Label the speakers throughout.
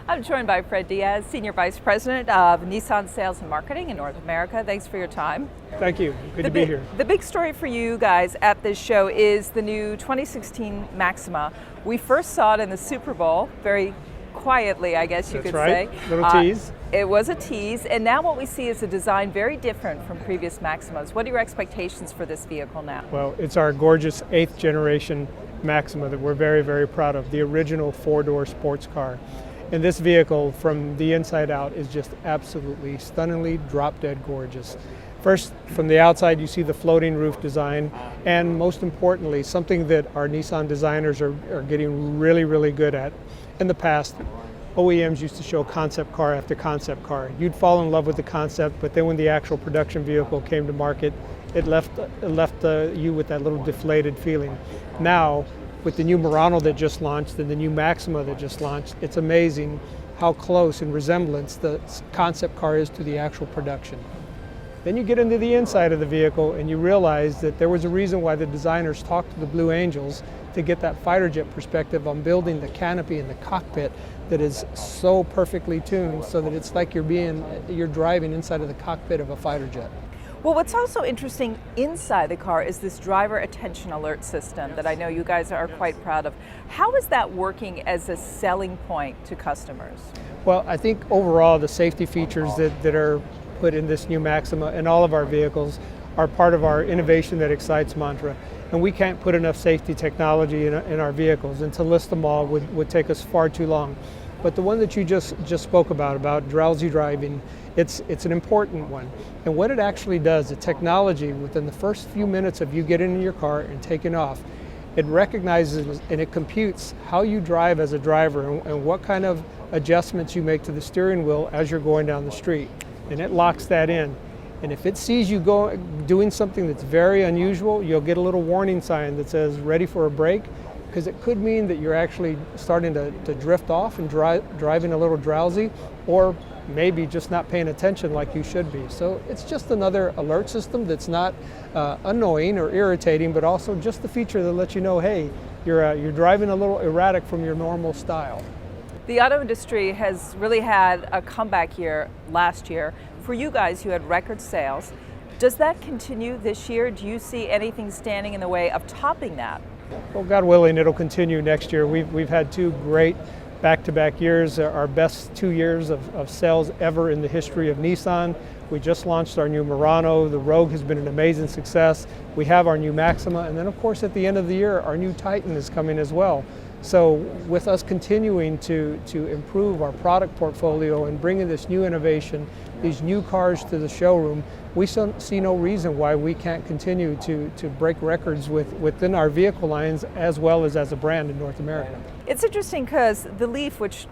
Speaker 1: I'm joined by Fred Diaz, Senior Vice President of Nissan Sales and Marketing in North America. Thanks for your time.
Speaker 2: Thank you. Good to be here.
Speaker 1: The big story for you guys at this show is the new 2016 Maxima. We first saw it in the Super Bowl, very quietly, I guess you could say.
Speaker 2: That's right, little tease.
Speaker 1: It was a tease, and now what we see is a design very different from previous Maximas. What are your expectations for this vehicle now?
Speaker 2: Well, it's our gorgeous 8th generation Maxima that we're very, very proud of, the original 4-door sports car. And this vehicle, from the inside out, is just absolutely stunningly drop-dead gorgeous. First, from the outside, you see the floating roof design, and most importantly, something that our Nissan designers are getting really, really good at. In the past, OEMs used to show concept car after concept car. You'd fall in love with the concept, but then when the actual production vehicle came to market, it left you with that little deflated feeling. Now, with the new Murano that just launched and the new Maxima that just launched, it's amazing how close in resemblance the concept car is to the actual production. Then you get into the inside of the vehicle and you realize that there was a reason why the designers talked to the Blue Angels to get that fighter jet perspective on building the canopy and the cockpit that is so perfectly tuned so that it's like you're driving inside of the cockpit of a fighter jet.
Speaker 1: Well, what's also interesting inside the car is this driver attention alert system that I know you guys are quite proud of. How is that working as a selling point to customers?
Speaker 2: Well, I think overall the safety features that are put in this new Maxima and all of our vehicles are part of our innovation that excites mantra. And we can't put enough safety technology in our vehicles, and to list them all would take us far too long. But the one that you just spoke about drowsy driving, it's an important one. And what it actually does, the technology, within the first few minutes of you getting in your car and taking off, it recognizes and it computes how you drive as a driver and what kind of adjustments you make to the steering wheel as you're going down the street. And it locks that in. And if it sees you doing something that's very unusual, you'll get a little warning sign that says ready for a break, because it could mean that you're actually starting to drift off and driving a little drowsy, or maybe just not paying attention like you should be. So it's just another alert system that's not annoying or irritating, but also just the feature that lets you know, hey, you're driving a little erratic from your normal style.
Speaker 1: The auto industry has really had a comeback year last year. For you guys, you had record sales. Does that continue this year? Do you see anything standing in the way of topping that?
Speaker 2: Well, God willing, it'll continue next year. We've had 2 great back-to-back years, our best 2 years of sales ever in the history of Nissan. We just launched our new Murano. The Rogue has been an amazing success. We have our new Maxima, and then of course at the end of the year, our new Titan is coming as well. So with us continuing to improve our product portfolio and bringing this new innovation, these new cars to the showroom, we see no reason why we can't continue to break records within our vehicle lines as well as a brand in North America.
Speaker 1: It's interesting because the Leaf, which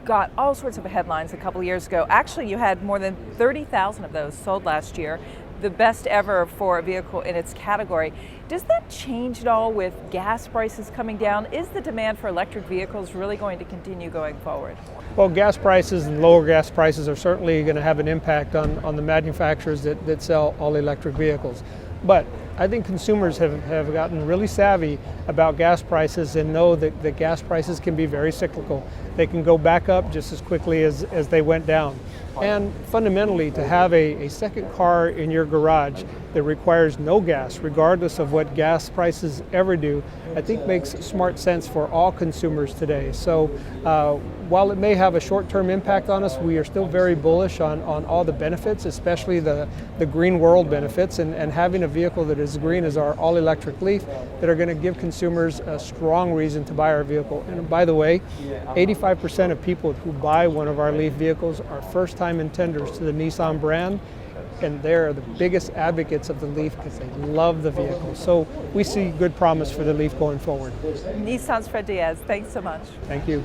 Speaker 1: got all sorts of headlines a couple of years ago, actually you had more than 30,000 of those sold last year, the best ever for a vehicle in its category. Does that change at all with gas prices coming down? Is the demand for electric vehicles really going to continue going forward?
Speaker 2: Well, gas prices and lower gas prices are certainly going to have an impact on the manufacturers that sell all electric vehicles. But I think consumers have gotten really savvy about gas prices and know that gas prices can be very cyclical. They can go back up just as quickly as they went down. And fundamentally, to have a second car in your garage that requires no gas, regardless of what gas prices ever do, I think makes smart sense for all consumers today. So while it may have a short-term impact on us, we are still very bullish on all the benefits, especially the green world benefits, and having a vehicle that is green as our all-electric Leaf that are going to give consumers a strong reason to buy our vehicle. And by the way, 85% of people who buy one of our Leaf vehicles are first-time intenders to the Nissan brand, and they're the biggest advocates of the Leaf because they love the vehicle. So we see good promise for the Leaf going forward.
Speaker 1: Nissan's Fred Diaz, thanks so much.
Speaker 2: Thank you.